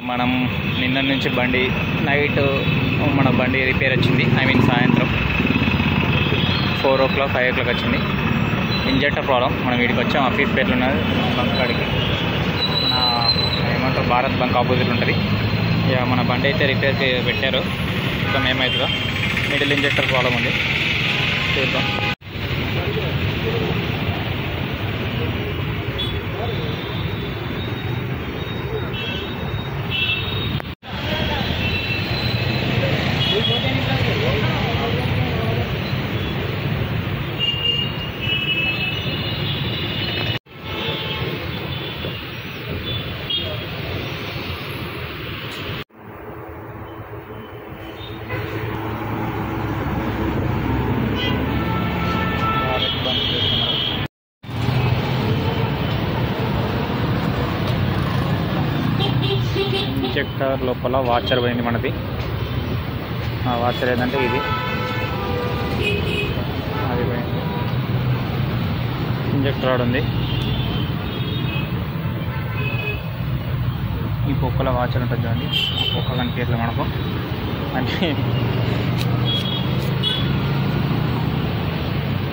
మనం నిన్న నుంచి బండి నైట్ మన బండి రిపేర్ వచ్చింది. సాయంత్రం 4 o'clock 5 o'clock వచ్చింది. Injector problem. మనం వీడికి వచ్చాం. ఆఫీస్ పేర్లు ఉన్నది బంక్ కాడికి. మన ఏమంటారు భారత్ బంక్ ఆపోజిట్ ఉంటుంది. ఇక మన బండి అయితే రిపేర్కి పెట్టారు. మొత్తం ఏమవుతుందో మిడిల్ ఇంజెక్టర్ ప్రాబ్లం ఉంది. చూద్దాం. ఇంజెక్టర్ లోపల వాచర్ పోయింది మనది. ఆ వాచర్ ఏంటంటే ఇది అది పోయింది. ఇంజెక్టర్ రాడ్ ఉంది. ఈ పొక్కల వాచర్ ఉంటుంది చూడండి. పొక్క కనిపించలేదు మనకు. అంటే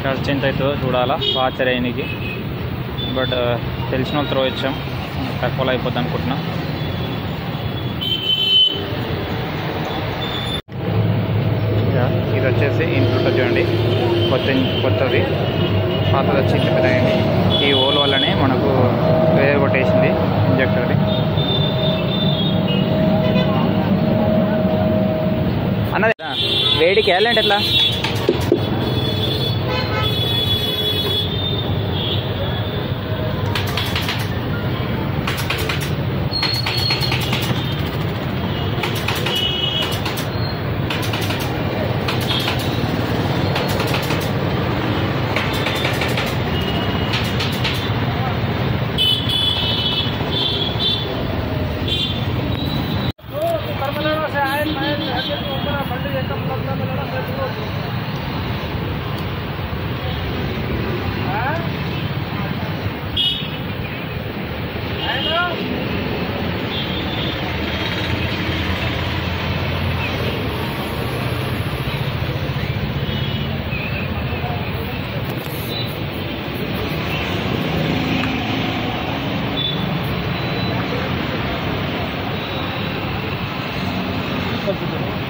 ఖర్చు ఎంత అవుతుందో చూడాలా వాచర్ అయినకి. బట్ తెలిసిన వాళ్ళు త్రో ఇచ్చాం. తక్కువలో అయిపోద్ది అనుకుంటున్నా. ఇది వచ్చేసి ఇన్పుట్ చూడండి. కొత్తది. పాతది వచ్చి పెద్దది. ఈ ఓల్ వల్లనే మనకు వేరు కొట్టేసింది ఇంజెక్టర్ది. అన్నది వేడికి వెళ్ళండి ఎట్లా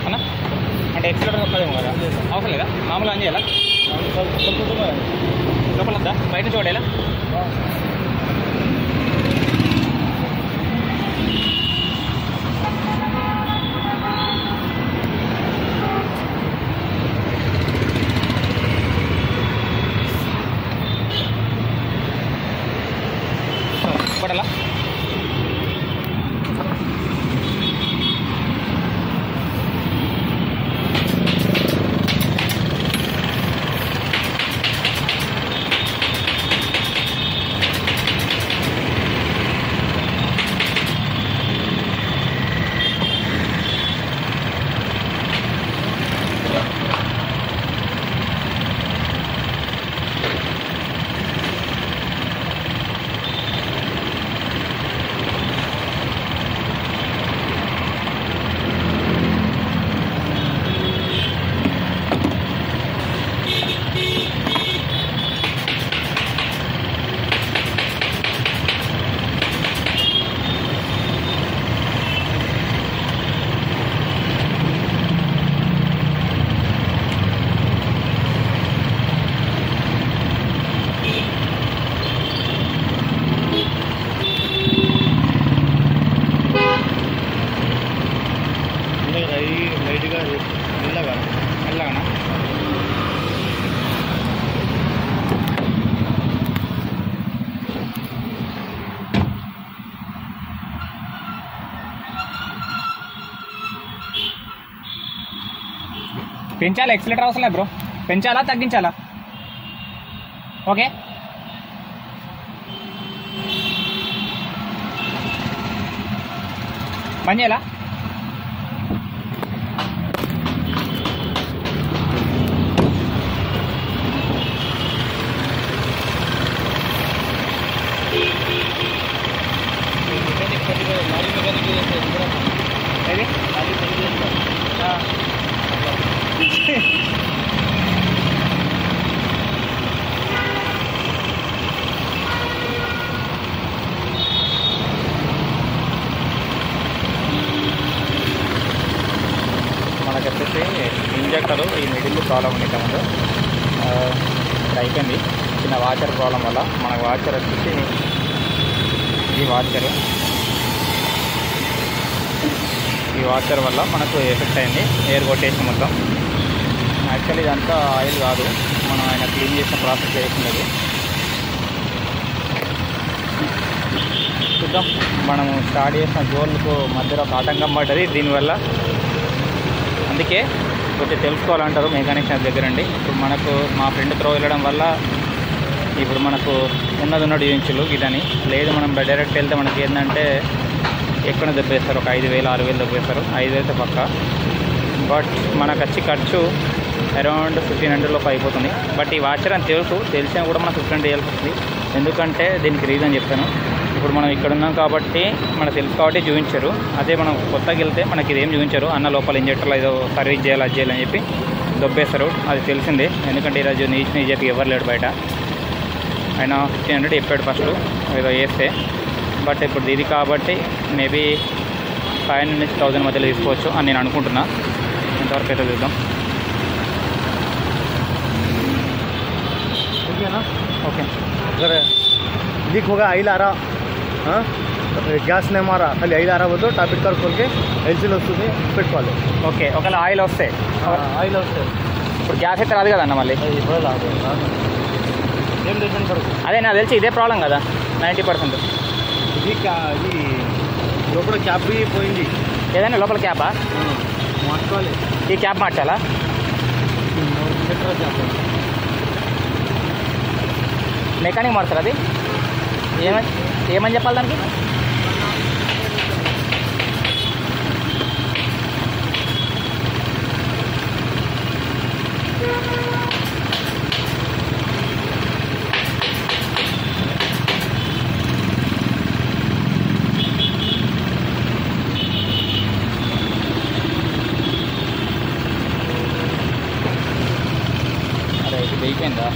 అన్న అంటే ఎక్సలేటర్ ఒక్కదేమో కదా, అవసరం లేదా? మామూలుగా ఆన్ చేయాలా? లోపల వద్దా? బయట చూడాలా? పడాలా? మెల్లగానా? పెంచాలా? ఎక్సలేటర్ అవసరం లేదు బ్రో. పెంచాలా తగ్గించాలా? ఓకే బంద్ చేయాలా? ఇవి మనకి వచ్చేసి ఇంజెక్టర్ ఈ మిడిల్ ప్రాబ్లం ఉంది ముందు ఇది అయిపోయింది చిన్న వాచర్ ప్రాబ్లం వల్ల మనకు వాచర్ వచ్చేసి ఈ వాచర్ వల్ల మనకు ఎఫెక్ట్ అయింది ఎయిర్ కొట్టేసి మొత్తం యాక్చువల్లీ ఇదంతా ఆయిల్ కాదు మనం ఆయన క్లీన్ చేసిన ప్రాసెస్ చేసినది చూద్దాం మనము స్టార్ట్ చేసిన జోన్లకు మధ్యలో ఒక ఆటంకం పడ్డది దీనివల్ల అందుకే కొంచెం తెలుసుకోవాలంటారు మెకానిక్ దగ్గర అండి ఇప్పుడు మనకు మా ఫ్రెండ్ త్రో వెళ్ళడం వల్ల ఇప్పుడు మనకు ఉన్నది చూపించులు ఇదని లేదు మనం డైరెక్ట్ వెళ్తే మనకి ఏంటంటే ఎక్కువ దెబ్బేస్తారు ఒక 5,000 6,000 దెబ్బేస్తారు 5,000 పక్క బట్ మనకు వచ్చి ఖర్చు అరౌండ్ 1,500 లోపు అయిపోతుంది బట్ ఈ వాచర్ అని తెలిసినా కూడా మనకు 1,500 చేయాల్సి వస్తుంది ఎందుకంటే దీనికి రీజన్ చెప్తాను ఇప్పుడు మనం ఇక్కడ ఉన్నాం కాబట్టి మనకు తెలుసు కాబట్టి చూపించారు అదే మనం కొత్తగా వెళ్తే మనకి ఇదేం చూపించారు అన్న లోపల ఇంజెక్టర్లో ఏదో సర్వీస్ చేయాలి అది చేయాలని చెప్పి దొబ్బేస్తారు అది తెలిసిందే ఎందుకంటే ఈరోజు నీజ్కి ఎవరు లేడు బయట ఆయన 1,500 చెప్పాడు ఫస్ట్ ఏదో వేస్తే బట్ ఇప్పుడు ఇది కాబట్టి మేబీ 500 నుంచి 1,000 మధ్యలో తీసుకోవచ్చు అని నేను అనుకుంటున్నా ఎంతవరకు అయితే చూద్దాం ఓకే अगर लीक होगा आइल आ रहा हाँ గ్యాస్ ने मारा खाली आइल आ रहा बोलो टापिट कर खोल के एलसील వస్తుంది పెట్టుకోవాలి ఓకే ఒకవేళ ఆయిల్ వస్తే ఆయిల్ వస్తే ఇప్పుడు గ్యాస్ అయితే రాదు కదన్న మళ్ళీ ఏం టెన్షన్ పడకు అదే నాకు తెలిసి ఇదే ప్రాబ్లం కదా 90% ఇది ఇది లోపల క్యాప్ పోయింది ఏదైనా లోపల క్యాపా మార్చుకోవాలి ఈ క్యాప్ మార్చాలా మెకానిక్ మార్చాలి అది ఏమని చెప్పాలి దానికి అరే ఇది అయిపోయిందా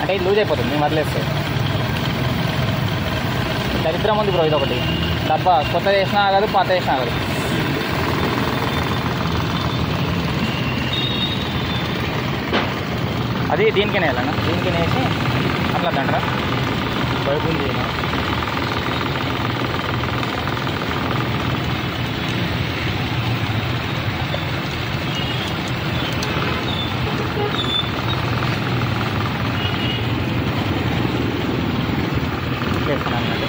అంటే ఇది లూజ్ అయిపోతుంది మేము వదిలేస్తే దరిద్రం ఉంది బ్రో ఇది ఒకటి డబ్బా కొత్త చేసినా ఆగదు పాత చేసినా ఆగదు అది దీనికనే వెళ్ళాను దీనికనే వేసి అట్లా దండరా బయట ఉంది చేస్తున్నాను అన్నట్టు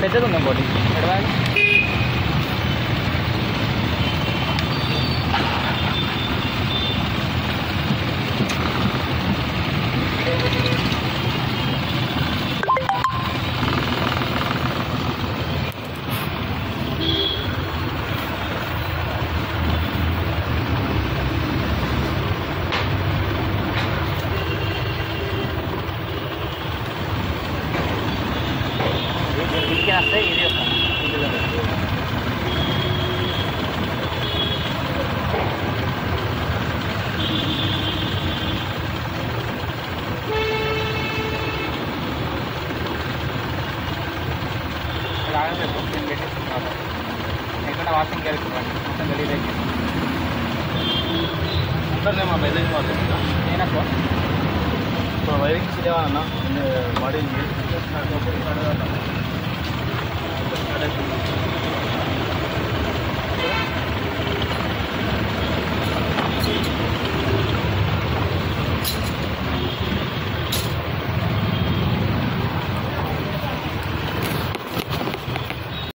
పెద్దది ఉంది ఇంకోటి ఎడవా ఇంటికి వస్తే ఇది వస్తాను ఎందుకంటే వాషింగ్ వెళ్తున్నాను మొత్తం గలీజ్ అయిపోయింది अंदर मैं पहले ही मारता నేనప్పుడు तो वायरिंग से लेवा ना मॉडल